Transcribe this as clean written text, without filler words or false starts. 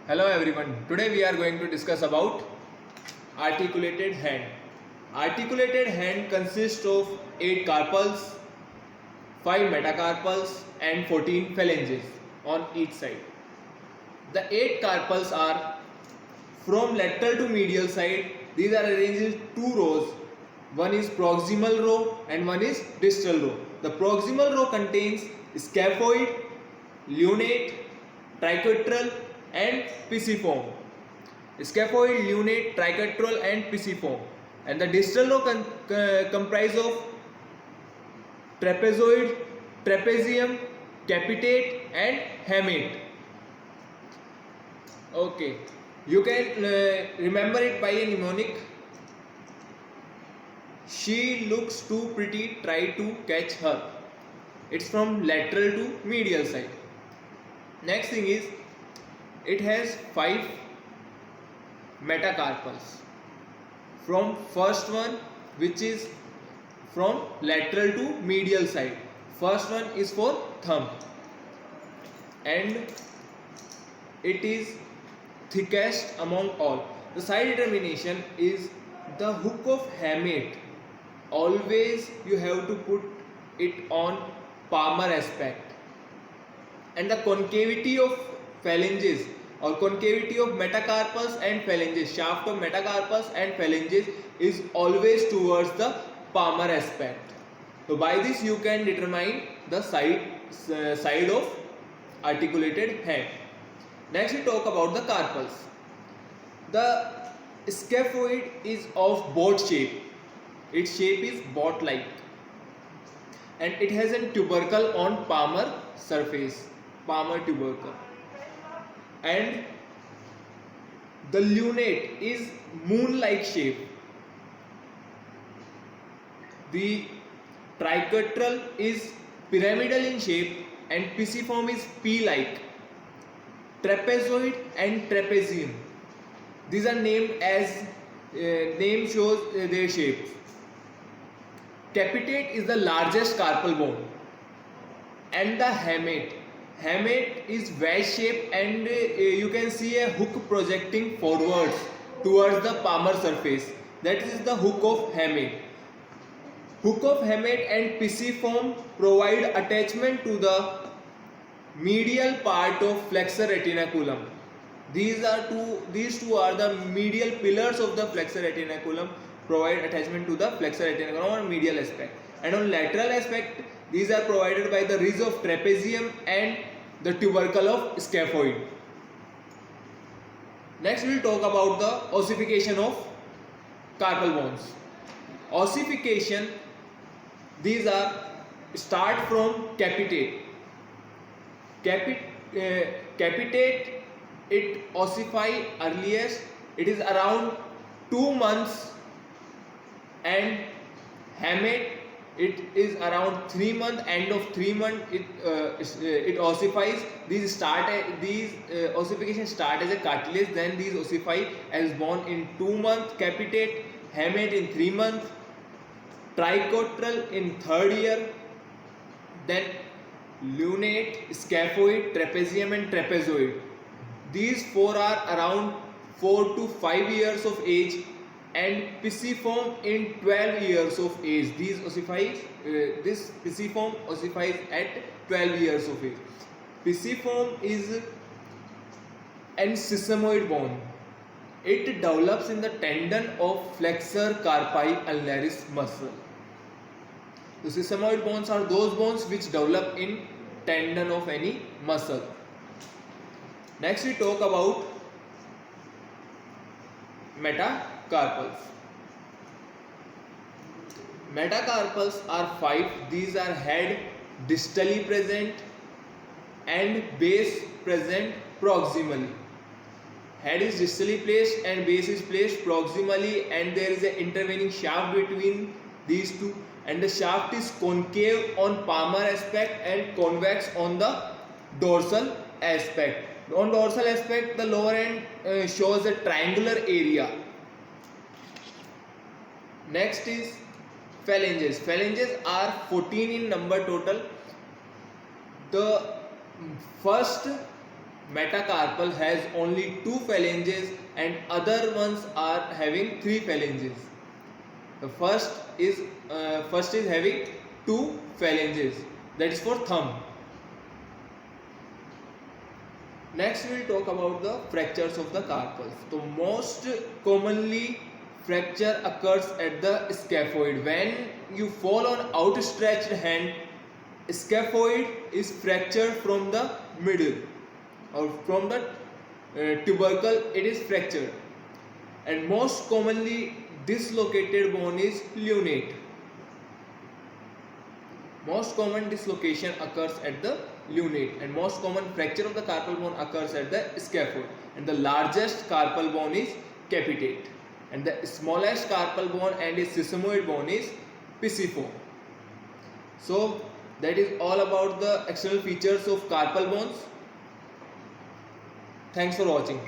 Hello everyone. Today we are going to discuss about articulated hand. Articulated hand consists of 8 carpals, 5 metacarpals and 14 phalanges on each side. The 8 carpals are from lateral to medial side. These are arranged in 2 rows. One is proximal row and one is distal row. The proximal row contains scaphoid, lunate, triquetral and pisiform. Scaphoid, lunate, triquetral and pisiform. And the distal row comprise of trapezoid, trapezium, capitate and hamate. Okay, you can remember it by a mnemonic. She looks too pretty, try to catch her. It's from lateral to medial side. Next thing is, it has 5 metacarpals. From first one, which is from lateral to medial side. First one is for thumb and it is thickest among all. The side determination is the hook of hamate. Always you have to put it on palmar aspect, and the concavity of phalanges or concavity of metacarpals and phalanges, shaft of metacarpals and phalanges is always towards the palmar aspect. So by this you can determine the side of articulated hand. Next we talk about the carpals. The scaphoid is of boat shape. Its shape is boat-like, and it has a tubercle on palmar surface, palmar tubercle. And the lunate is moon-like shape. The triquetral is pyramidal in shape and pisiform is pea-like. Trapezoid and trapezium, these are named as name shows their shapes. Capitate is the largest carpal bone, and the hamate. Hamate is wedge shape and you can see a hook projecting forwards towards the palmar surface. That is the hook of hamate. Hook of hamate and pisiform provide attachment to the medial part of flexor retinaculum. These two are the medial pillars of the flexor retinaculum, provide attachment to the flexor retinaculum on medial aspect, and on lateral aspect these are provided by the ridge of trapezium and the tubercle of scaphoid. Next we will talk about the ossification of carpal bones. Ossification, these are start from capitate. Capitate, it ossify earliest, it is around 2 months, and hamate, it is around 3 months. End of 3 months it ossifies. These ossification start as a cartilage, then these ossify as bone in 2 months. Capitate, hamate in 3 months, triquetral in 3rd year, then lunate, scaphoid, trapezium and trapezoid. These 4 are around 4 to 5 years of age, and pisiform in 12 years of age. This pisiform ossifies at 12 years of age. Pisiform is an sesamoid bone. It develops in the tendon of flexor carpi ulnaris muscle. The sesamoid bones are those bones which develop in tendon of any muscle. Next we talk about metacarpals. Metacarpals are 5. These are head distally present and base present proximally. Head is distally placed and base is placed proximally, and there is an intervening shaft between these two, and the shaft is concave on palmar aspect and convex on the dorsal aspect. On dorsal aspect, the lower end shows a triangular area. Next is phalanges. Phalanges are 14 in number total. The first metacarpal has only 2 phalanges and other ones are having 3 phalanges. The first is having 2 phalanges, that is for thumb. Next we will talk about the fractures of the carpals. So most commonly fracture occurs at the scaphoid. When you fall on outstretched hand, scaphoid is fractured from the middle or from the tubercle, it is fractured. And most commonly dislocated bone is lunate. Most common dislocation occurs at the lunate and most common fracture of the carpal bone occurs at the scaphoid, and the largest carpal bone is capitate and the smallest carpal bone and its sesamoid bone is pisiform. So that is all about the external features of carpal bones. Thanks for watching.